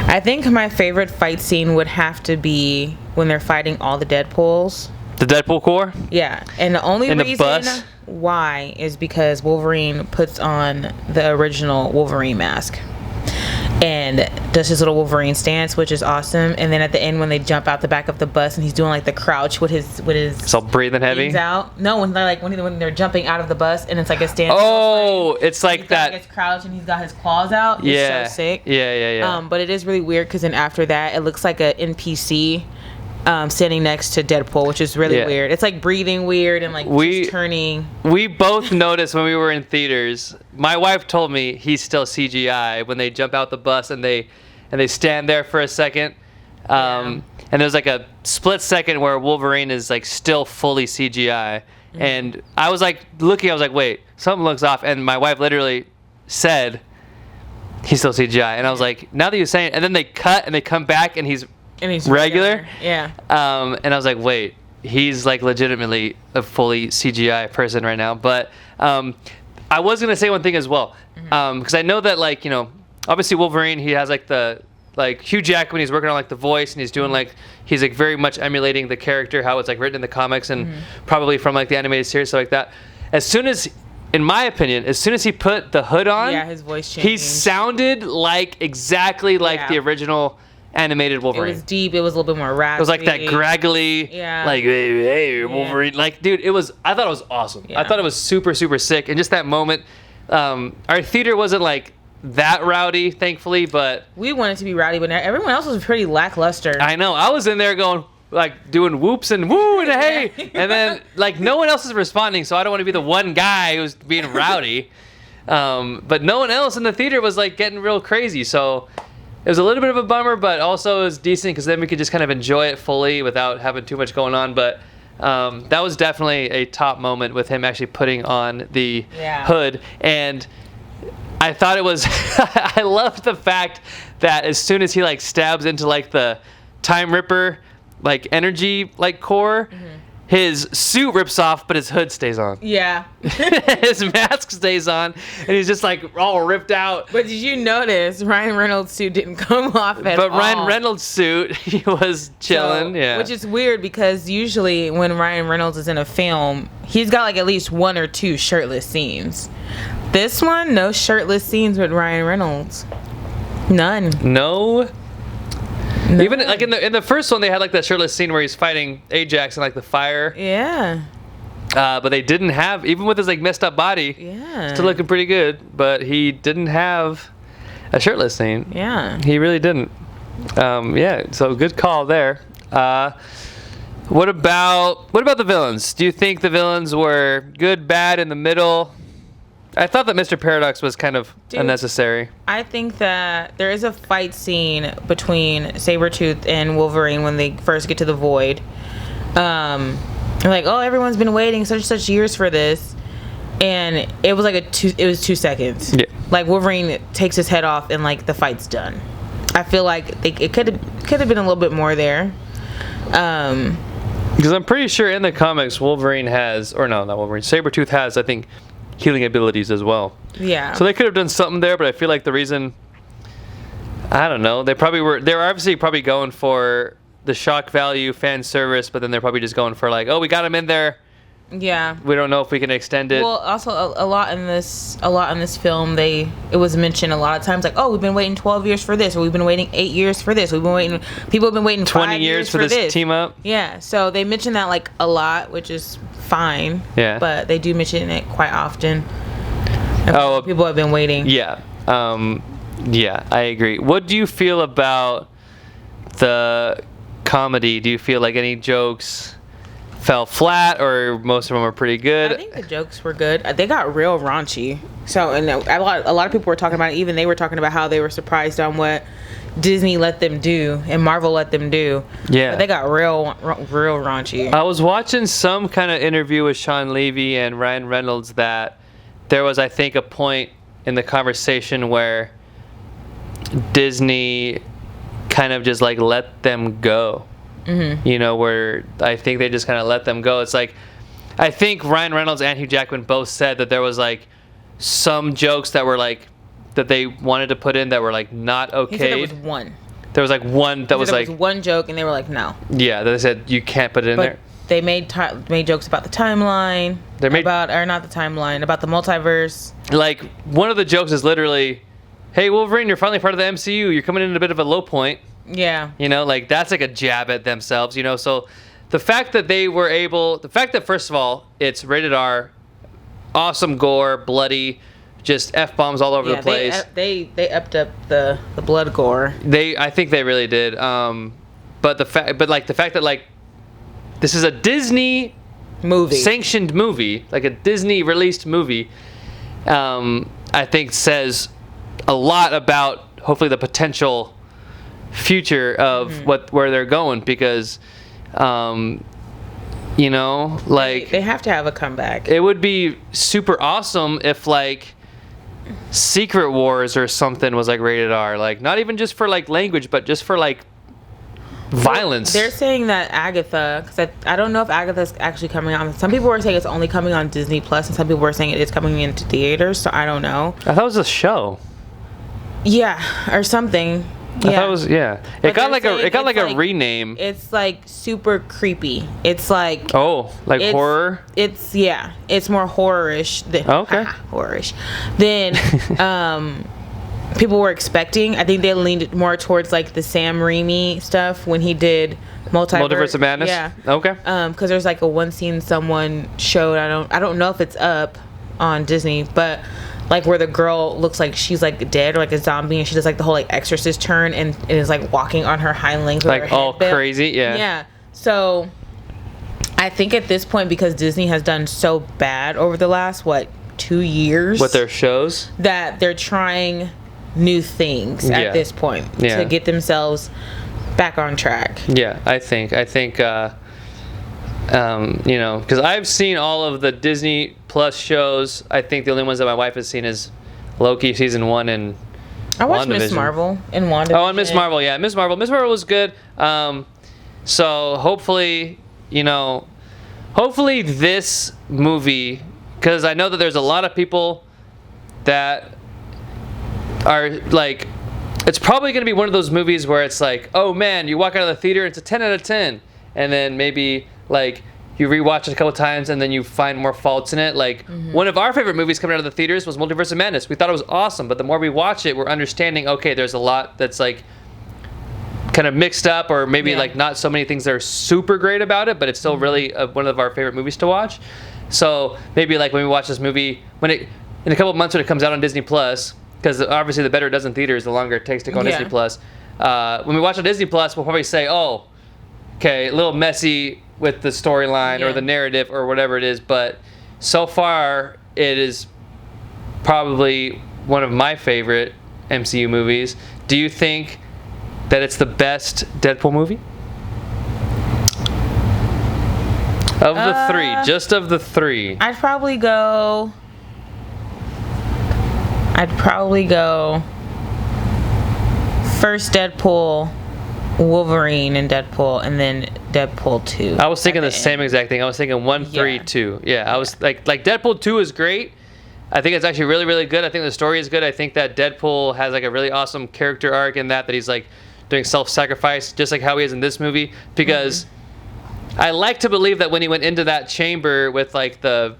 I think my favorite fight scene would have to be when they're fighting all the Deadpools. The Deadpool Corps? Yeah, and the only reason bus? why is because Wolverine puts on the original Wolverine mask and does his little Wolverine stance, which is awesome. And then at the end, when they jump out the back of the bus and he's doing like the crouch with his so breathing heavy out. No, when they're jumping out of the bus and it's like a stance. Oh, it's like that. He's crouched and he's got his claws out. Yeah, it's so sick. Yeah. But it is really weird because then after that, it looks like an NPC standing next to Deadpool, which is really weird. It's like breathing weird and like just turning. We both noticed when we were in theaters. My wife told me he's still CGI when they jump out the bus and they stand there for a second. And there's like a split second where Wolverine is like still fully CGI. And I was like looking, I was like, wait, something looks off. And my wife literally said he's still CGI. And I was like, now that you're saying it, and then they cut and they come back and he's regular. Yeah. And I was like, wait, he's like legitimately a fully CGI person right now. But I was gonna say one thing as well, because I know that, like, you know, obviously Wolverine, he has like the Hugh Jackman, he's working on like the voice and he's doing like he's like very much emulating the character, how it's like written in the comics and probably from like the animated series, stuff like that. As soon as, in my opinion, as soon as he put the hood on, his voice changed. He sounded like exactly like the original animated Wolverine. It was deep. It was a little bit more raspy. It was like that graggly, like, hey, Wolverine. Like, dude, I thought it was awesome. I thought it was super, super sick. And just that moment, our theater wasn't like that rowdy, thankfully, but we wanted to be rowdy, but everyone else was pretty lackluster. I know. I was in there going, like, doing whoops and woo and a hey, and then like no one else is responding, so I don't want to be the one guy who's being rowdy. But no one else in the theater was like getting real crazy, so it was a little bit of a bummer, but also it was decent because then we could just kind of enjoy it fully without having too much going on. But that was definitely a top moment with him actually putting on the hood. And I thought it was, I loved the fact that as soon as he like stabs into like the Time Ripper, like energy, like core, his suit rips off, but his hood stays on. Yeah. His mask stays on, and he's just like all ripped out. But did you notice Ryan Reynolds' suit didn't come off at all? But Ryan Reynolds' suit, he was chilling, Which is weird because usually when Ryan Reynolds is in a film, he's got like at least one or two shirtless scenes. This one, no shirtless scenes with Ryan Reynolds. None. No. Even like in the first one, they had like that shirtless scene where he's fighting Ajax and like the fire. Yeah. But they didn't have, even with his like messed up body, still looking pretty good. But he didn't have a shirtless scene. Yeah. He really didn't. So good call there. What about the villains? Do you think the villains were good, bad, in the middle? I thought that Mr. Paradox was kind of unnecessary. I think that there is a fight scene between Sabretooth and Wolverine when they first get to the Void. They're like, oh, everyone's been waiting such years for this. And it was like it was 2 seconds. Yeah. Like Wolverine takes his head off and like the fight's done. I feel like it could have been a little bit more there. Because I'm pretty sure in the comics Wolverine has, or no, not Wolverine, Sabretooth has, I think, healing abilities as well. Yeah. So they could have done something there, but I feel like the reason, I don't know, they were obviously probably going for the shock value, fan service, but then they're probably just going for like, oh, we got him in there Yeah. We don't know if we can extend it. Well, also a lot in this film, it was mentioned a lot of times, like, oh, we've been waiting 12 years for this, or we've been waiting 8 years for this. People have been waiting 20 5 years for this team up. Yeah, so they mention that like a lot, which is fine. Yeah. But they do mention it quite often. Oh, people have been waiting. Yeah. Yeah, I agree. What do you feel about the comedy? Do you feel like any jokes fell flat, or most of them were pretty good? I think the jokes were good. They got real raunchy. So, and a lot of people were talking about it. Even they were talking about how they were surprised on what Disney let them do and Marvel let them do. Yeah. But they got real raunchy. I was watching some kind of interview with Sean Levy and Ryan Reynolds that there was, I think, a point in the conversation where Disney kind of just like let them go. Mm-hmm. You know, where I think they just kind of let them go. It's like, I think Ryan Reynolds and Hugh Jackman both said that there was like some jokes that were like, that they wanted to put in that were like not okay. He said there was one. There was like one that was like, there was one joke and they were like, no. Yeah, they said you can't put it in there. They made jokes about the timeline. About the multiverse. Like, one of the jokes is literally, hey, Wolverine, you're finally part of the MCU. You're coming in a bit of a low point. Yeah. You know, like, that's like a jab at themselves, you know? So, the fact that, first of all, it's rated R, awesome gore, bloody, just F-bombs all over the place. They upped up the blood gore. I think they really did. But the fact that, like, this is a Disney movie, sanctioned movie, like a Disney released movie, I think says a lot about hopefully the potential future of where they're going, because you know, like, they have to have a comeback. It would be super awesome if like Secret Wars or something was like rated R, like not even just for like language, but just for like violence. They're saying that Agatha, because I don't know if Agatha's actually coming on. Some people were saying it's only coming on Disney Plus, and some people were saying it is coming into theaters. So I don't know. I thought it was a show. Yeah, or something. I thought it was, yeah. It got like a rename. It's like super creepy. It's like like horror. It's more horror-ish than horror-ish than people were expecting. I think they leaned more towards like the Sam Raimi stuff when he did Multiverse of Madness. Yeah. Okay. Because there's like a one scene someone showed. I don't know if it's up on Disney, but like where the girl looks like she's like dead or like a zombie, and she does like the whole like exorcist turn and is like walking on her hind legs, like all crazy. Yeah. So I think at this point, because Disney has done so bad over the last 2 years with their shows, that they're trying new things at this point to get themselves back on track. Yeah, I think you know, because I've seen all of the Disney Plus shows. I think the only ones that my wife has seen is Loki season 1 and I watched Miss Marvel and WandaVision. Oh, and Miss Marvel, yeah. Miss Marvel was good. So hopefully, you know, this movie, because I know that there's a lot of people that are like, it's probably going to be one of those movies where it's like, oh man, you walk out of the theater, it's a 10 out of 10. And then maybe like you rewatch it a couple times and then you find more faults in it. Like one of our favorite movies coming out of the theaters was Multiverse of Madness. We thought it was awesome, but the more we watch it, we're understanding, okay, there's a lot that's like kind of mixed up, or maybe like not so many things that are super great about it, but it's still really one of our favorite movies to watch. So maybe like when we watch this movie, in a couple of months when it comes out on Disney Plus, because obviously the better it does in theaters, the longer it takes to go on Disney Plus. When we watch on Disney Plus, we'll probably say, oh, okay, a little messy with the storyline or the narrative or whatever it is, but so far it is probably one of my favorite MCU movies. Do you think that it's the best Deadpool movie? Of the three, just of the three. I'd probably go first Deadpool, Wolverine, and Deadpool, and then Deadpool 2. I was thinking the same exact thing. I was thinking 1, 3, 2. Yeah, I was like Deadpool 2 is great. I think it's actually really, really good. I think the story is good. I think that Deadpool has like a really awesome character arc in that he's like doing self-sacrifice, just like how he is in this movie. Because I like to believe that when he went into that chamber with like the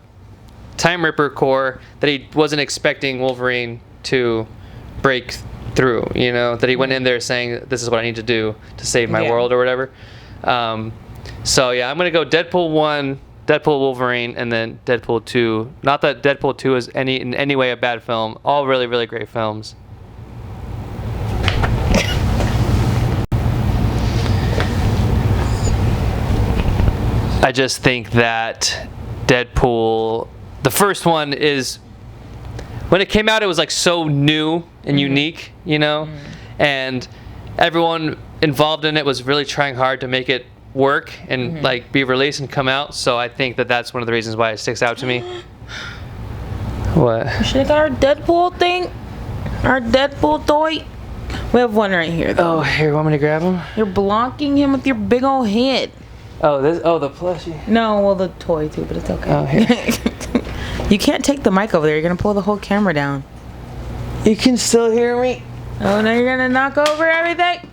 Time Ripper core, that he wasn't expecting Wolverine to break through, you know, that he went in there saying, this is what I need to do to save my world or whatever. So yeah, I'm going to go Deadpool 1, Deadpool Wolverine, and then Deadpool 2. Not that Deadpool 2 is in any way a bad film. All really, really great films. I just think that Deadpool, the first one is, when it came out, it was like so new and unique, you know, and everyone involved in it was really trying hard to make it work and like be released and come out. So I think that that's one of the reasons why it sticks out to me. What? We should have got our Deadpool thing, our Deadpool toy. We have one right here, though. Oh, here, you want me to grab him? You're blocking him with your big old head. Oh, this. Oh, the plushie. No, well, the toy too, but it's okay. Oh, here. You can't take the mic over there. You're gonna pull the whole camera down. You can still hear me. Oh, now you're gonna knock over everything.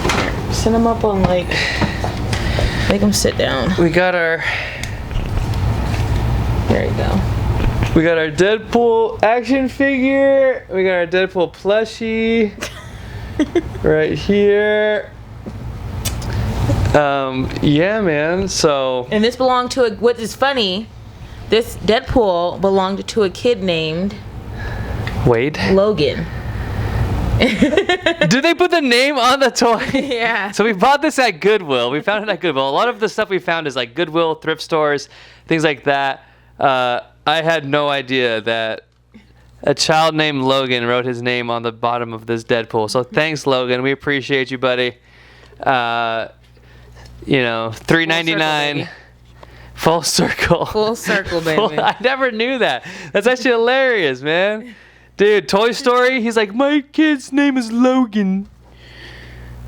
Here, set him up on like. Make him sit down. We got our. There you go. We got our Deadpool action figure. We got our Deadpool plushie. Right here. Yeah, man. So. And this belonged to a. What is funny? This Deadpool belonged to a kid named Wade. Logan. Did they put the name on the toy? Yeah. So we bought this at Goodwill. We found it at Goodwill. A lot of the stuff we found is like Goodwill, thrift stores, things like that. I had no idea that a child named Logan wrote his name on the bottom of this Deadpool. So thanks, Logan. We appreciate you, buddy. You know, $3.99. Full circle. Full circle, baby. I never knew that. That's actually hilarious, man. Dude, Toy Story, he's like, my kid's name is Logan.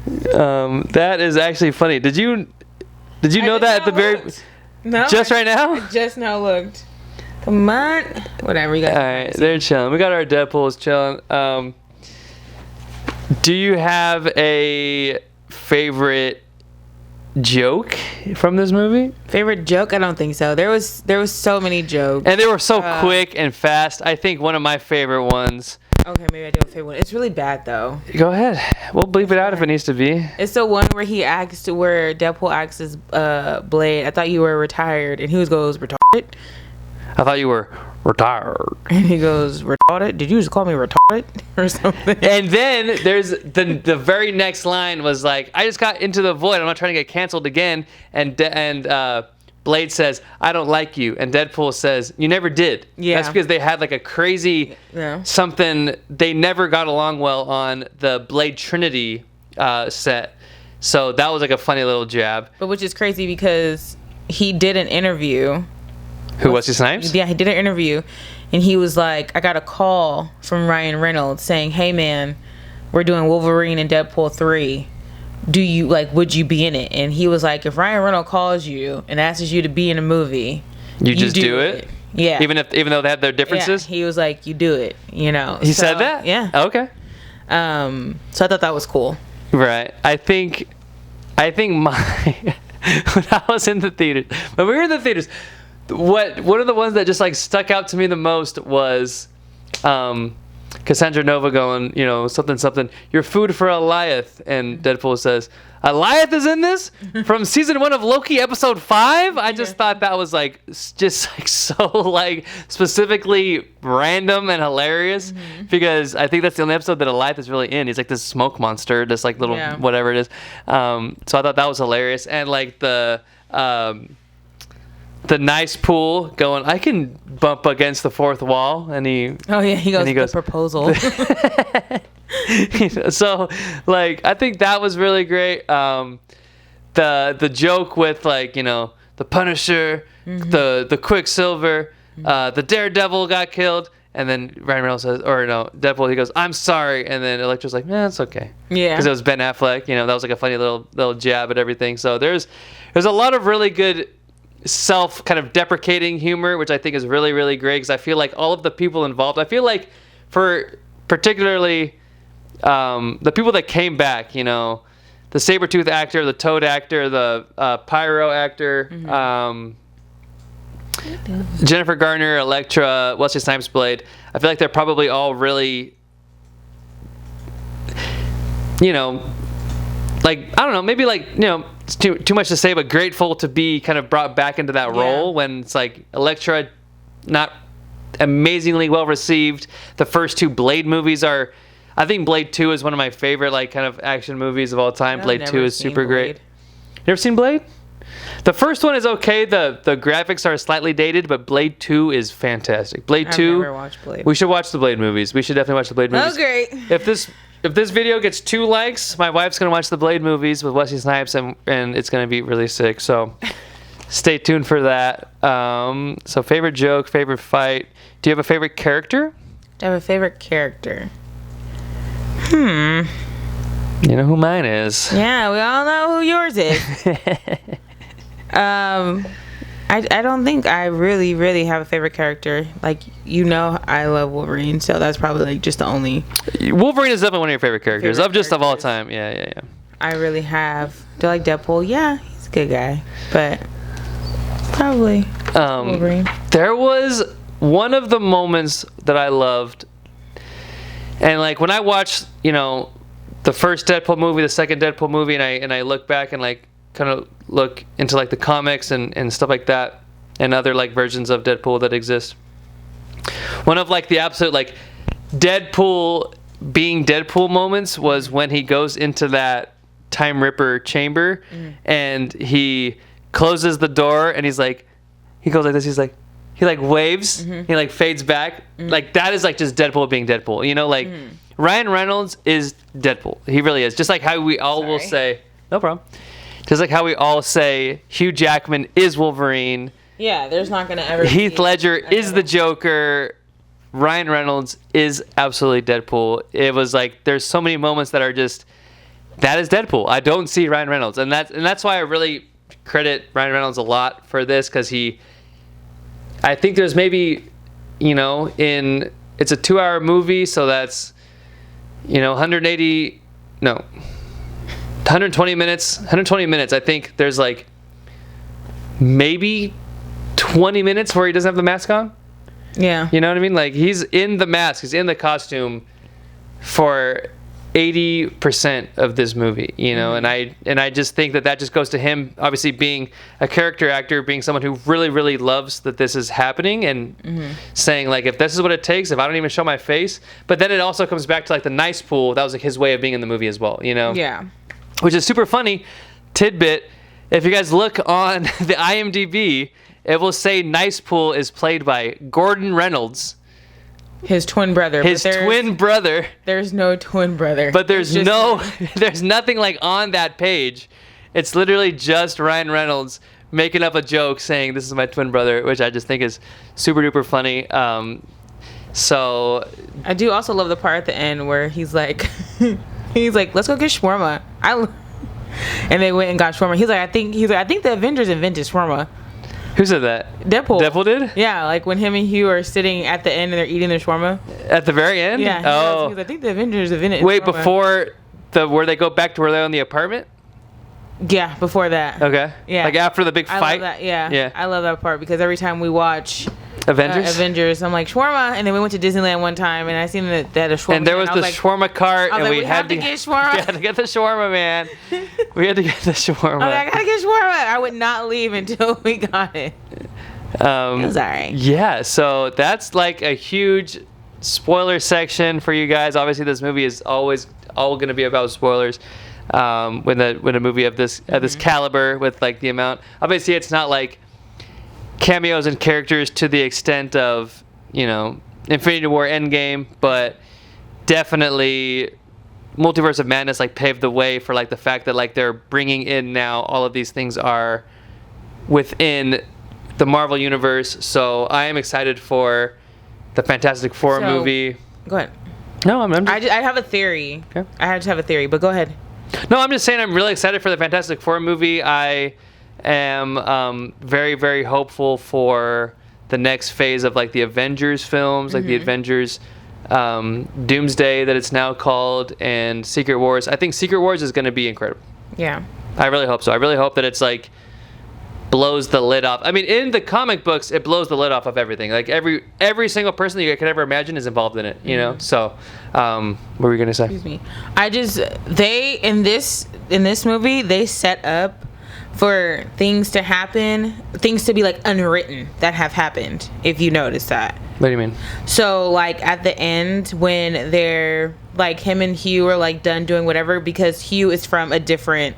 That is actually funny. Did you know that at the very... No. Just right now? I just now looked. Come on. Whatever, you guys. All right, they're chilling. We got our Deadpools chilling. Do you have a favorite joke from this movie? Favorite joke? I don't think so. There was so many jokes. And they were so quick and fast. I think one of my favorite ones. Okay, maybe I do a favorite one. It's really bad though. Go ahead. We'll bleep it out if it needs to be. It's the one where where Deadpool asks his Blade, I thought you were retired, and he goes, retarded? I thought you were retired. And he goes, retarded? Did you just call me retarded? Or something. And then there's the very next line was like, I just got into the void. I'm not trying to get canceled again. And Blade says, I don't like you. And Deadpool says, you never did. Yeah. That's because they had like a crazy something. They never got along well on the Blade Trinity set. So that was like a funny little jab. But which is crazy because he did an interview. Who, Wesley Snipes? Yeah, he did an interview, and he was like, I got a call from Ryan Reynolds saying, hey man, we're doing Wolverine and Deadpool 3. Do you, would you be in it? And he was like, if Ryan Reynolds calls you and asks you to be in a movie, you just do it? Yeah. Even though they have their differences? Yeah, he was like, you do it, you know. He said that? Yeah. Okay. So I thought that was cool. Right. I think my when I was in the theaters, when we were in the theaters, one of the ones that just like stuck out to me the most was Cassandra Nova going, you know, something, you're food for Goliath, and Deadpool says, Goliath is in this from season 1 of Loki episode 5. I just thought that was so like specifically random and hilarious because I think that's the only episode that Goliath is really in. He's like this smoke monster, this like little whatever it is. So I thought that was hilarious, and like the nice pool going, I can bump against the fourth wall, and he goes, the proposal. So like I think that was really great. The joke with like, you know, the Punisher, the Quicksilver, the Daredevil got killed, and then Ryan Reynolds says, or no, Deadpool, he goes, I'm sorry, and then Elektra's like, it's okay. Yeah. Because it was Ben Affleck, you know, that was like a funny little jab at everything. So there's a lot of really good self kind of deprecating humor, which I think is really, really great, because I feel like all of the people involved, I feel like for particularly the people that came back, you know, the Sabretooth actor, the Toad actor, the Pyro actor, Jennifer Garner, Elektra, Wesley Snipes Blade. I feel like they're probably all really, like, I don't know, maybe like, it's too much to say, but grateful to be kind of brought back into that role when it's like Elektra, not amazingly well received. The first 2 Blade movies are, I think Blade 2 is one of my favorite like kind of action movies of all time. Blade 2 is super great. Never seen Blade? The first one is okay. The graphics are slightly dated, but Blade 2 is fantastic. Blade 2. I've never watched Blade. We should watch the Blade movies. We should definitely watch the Blade movies. Oh, great. If this video gets 2 likes, my wife's gonna watch the Blade movies with Wesley Snipes, and it's gonna be really sick. So stay tuned for that. So favorite joke, favorite fight. Do you have a favorite character? Do I have a favorite character? You know who mine is. Yeah, we all know who yours is. I don't think I really have a favorite character. Like, I love Wolverine, so that's probably like just the only. Wolverine is definitely one of your favorite characters of all time. Yeah. I really have. Do I like Deadpool? Yeah, he's a good guy, but probably Wolverine. There was one of the moments that I loved, and like when I watched, the first Deadpool movie, the second Deadpool movie, and I look back and like kind of look into like the comics and stuff like that, and other like versions of Deadpool that exist. One of like the absolute like Deadpool being Deadpool moments was when he goes into that Time Ripper chamber and he closes the door and he goes like this. He like waves. He like fades back. Like that is like just Deadpool being Deadpool. Ryan Reynolds is Deadpool. He really is. Just like how we all will say, no problem. Just like how we all say Hugh Jackman is Wolverine. Yeah, there's not gonna ever. Heath Ledger is the Joker. Ryan Reynolds is absolutely Deadpool. It was like there's so many moments that are just that is Deadpool. I don't see Ryan Reynolds, and that's why I really credit Ryan Reynolds a lot for this, because I think there's maybe it's a 2-hour movie, so that's 120 minutes. 120 minutes. I think there's like maybe 20 minutes where he doesn't have the mask on. Yeah. You know what I mean? Like he's in the mask, he's in the costume for 80% of this movie, and I just think that just goes to him obviously being a character actor, being someone who really, really loves that this is happening, and saying like, if this is what it takes, if I don't even show my face. But then it also comes back to like the nice pool. That was like his way of being in the movie as well, Yeah. Which is super funny tidbit. If you guys look on the IMDb, it will say Nice Pool is played by Gordon Reynolds. His twin brother. Twin brother. There's no twin brother. But there's nothing like on that page. It's literally just Ryan Reynolds making up a joke saying this is my twin brother, which I just think is super duper funny. So I do also love the part at the end where he's like, let's go get shawarma. And they went and got shawarma. He's like, I think the Avengers invented shawarma. Who said that? Deadpool. Deadpool did? Yeah, like when him and Hugh are sitting at the end and they're eating their shawarma. At the very end? Yeah. He goes, I think the Avengers invented Wait, shawarma. before where they go back to where they're in the apartment? Yeah, before that. Okay. Yeah. Like after the big fight? I love that. Yeah. I love that part because every time we watch Avengers, I'm like shawarma, and then we went to Disneyland one time and I seen that they had a shawarma. And there was the shawarma cart, and we had to get shawarma. We had to get the shawarma, man. We had to get the shawarma. I gotta get shawarma. I would not leave until we got it. It was alright. Yeah, so that's like a huge spoiler section for you guys. Obviously, this movie is always all going to be about spoilers. When a movie of this caliber, with like the amount, obviously it's not like cameos and characters to the extent of Infinity War Endgame, but definitely Multiverse of Madness like paved the way for like the fact that like they're bringing in now all of these things are within the Marvel universe. So I am excited for the Fantastic Four movie. Go ahead. No, I have a theory. Okay. I just have a theory, but go ahead. No, I'm just saying I'm really excited for the Fantastic Four movie. I am very, very hopeful for the next phase of like the Avengers films, like the Avengers Doomsday that it's now called, and Secret Wars. I think Secret Wars is going to be incredible. Yeah. I really hope so. I really hope that it's like blows the lid off. I mean, in the comic books, it blows the lid off of everything. Like every single person that you could ever imagine is involved in it. You know. So, what were you gonna say? Excuse me. They in this movie they set up for things to happen, things to be like unwritten that have happened. If you notice that. What do you mean? So like at the end when they're like him and Hugh are like done doing whatever because Hugh is from a different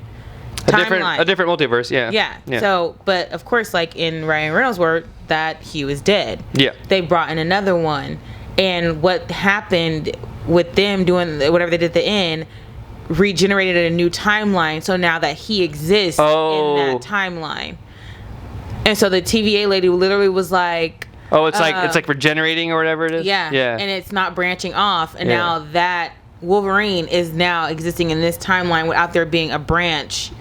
timeline. A different multiverse, yeah. Yeah. So, but of course, like in Ryan Reynolds' world, that Hugh is dead. Yeah. They brought in another one, and what happened with them doing whatever they did at the end regenerated a new timeline. So now that he exists in that timeline, and so the TVA lady literally was like, "Oh, it's like regenerating or whatever it is." Yeah. Yeah. And it's not branching off, and now that Wolverine is now existing in this timeline without there being a branch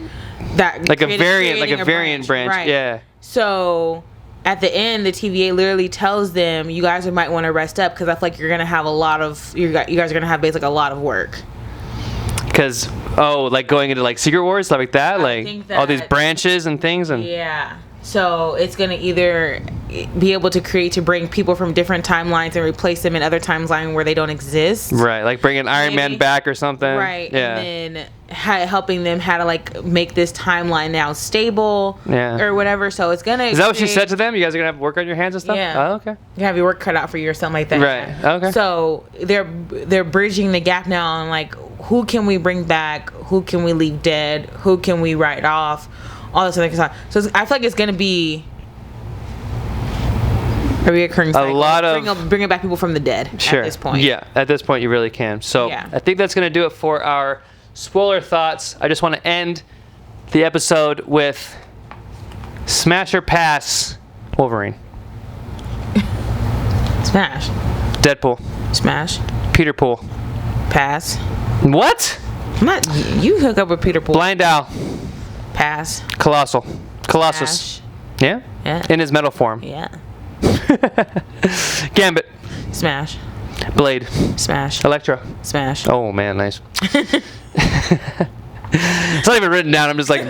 that like a variant branch. Right. Yeah. So at the end, the TVA literally tells them, "You guys might want to rest up because I feel like you're gonna have you guys are gonna have basically a lot of work." Because like going into like Secret Wars, stuff like that, like all these branches and things, and yeah. So it's going to either be able to bring people from different timelines and replace them in other timelines where they don't exist. Right, like bringing Iron Man back or something. Right, yeah. And then helping them how to like make this timeline now stable or whatever. So it's going to... Is that what she said to them? You guys are going to have work on your hands and stuff? Yeah. Oh, okay. You have your work cut out for you or something like that. Right, okay. So they're bridging the gap now on like, who can we bring back? Who can we leave dead? Who can we write off? All this other stuff. So I feel like it's gonna be a reoccurring cycle. A lot of bringing back people from the dead. Sure. At this point. Yeah, at this point you really can. So I think that's gonna do it for our spoiler thoughts. I just want to end the episode with smash or pass Wolverine. Smash. Deadpool. Smash. Peter Pool. Pass. What? You hook up with Peter Pool. Blind Owl. Pass. Colossus. Smash. Yeah? Yeah. In his metal form. Yeah. Gambit. Smash. Blade. Smash. Electro. Smash. Oh man, nice. It's not even written down. I'm just like.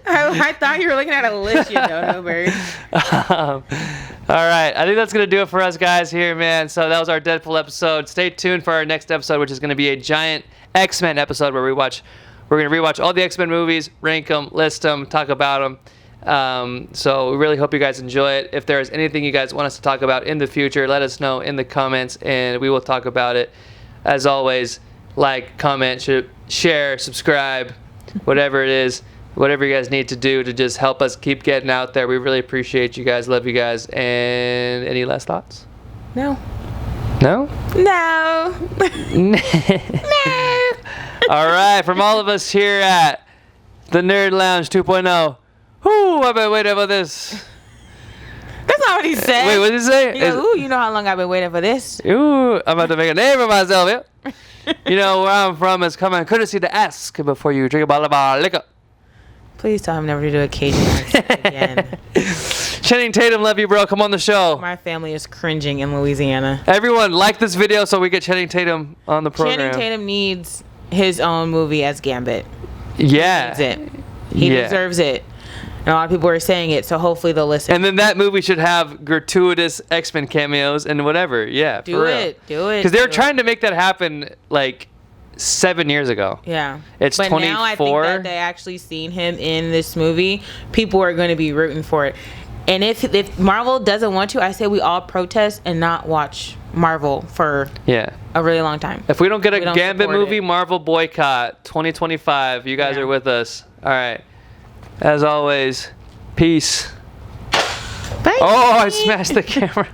I thought you were looking at a list, you know, bird. All right, I think that's gonna do it for us guys here, man. So that was our Deadpool episode. Stay tuned for our next episode, which is gonna be a giant X-Men episode where we're gonna rewatch all the X-Men movies, rank them, list them, talk about them. So we really hope you guys enjoy it. If there's anything you guys want us to talk about in the future, let us know in the comments, and we will talk about it. As always, like, comment, share, subscribe, whatever it is, whatever you guys need to do to just help us keep getting out there. We really appreciate you guys, love you guys, and any last thoughts? No. No? No. No. All right, from all of us here at the Nerd Lounge 2.0, whoo, I've been waiting for this. That's not what he said. Wait, what did he say? He goes, ooh, you know how long I've been waiting for this? Ooh, I'm about to make a name for myself, yeah. You know, where I'm from is coming courtesy to ask before you drink a bottle of our liquor. Please tell him never to do a Cajun accent again. Channing Tatum, love you, bro. Come on the show. My family is cringing in Louisiana. Everyone, like this video so we get Channing Tatum on the program. Channing Tatum needs his own movie as Gambit. Yeah. He needs it. He deserves it. And a lot of people are saying it, so hopefully they'll listen. And then that movie should have gratuitous X-Men cameos and whatever. Yeah, do it. Because they were trying to make that happen like 7 years ago. Yeah. It's but 24. Now I think that they actually seen him in this movie. People are going to be rooting for it. And if Marvel doesn't want to, I say we all protest and not watch Marvel for a really long time. If we don't get a Gambit movie, Marvel boycott 2025. You guys are with us. All right. As always, peace. Bye. Oh, I smashed the camera.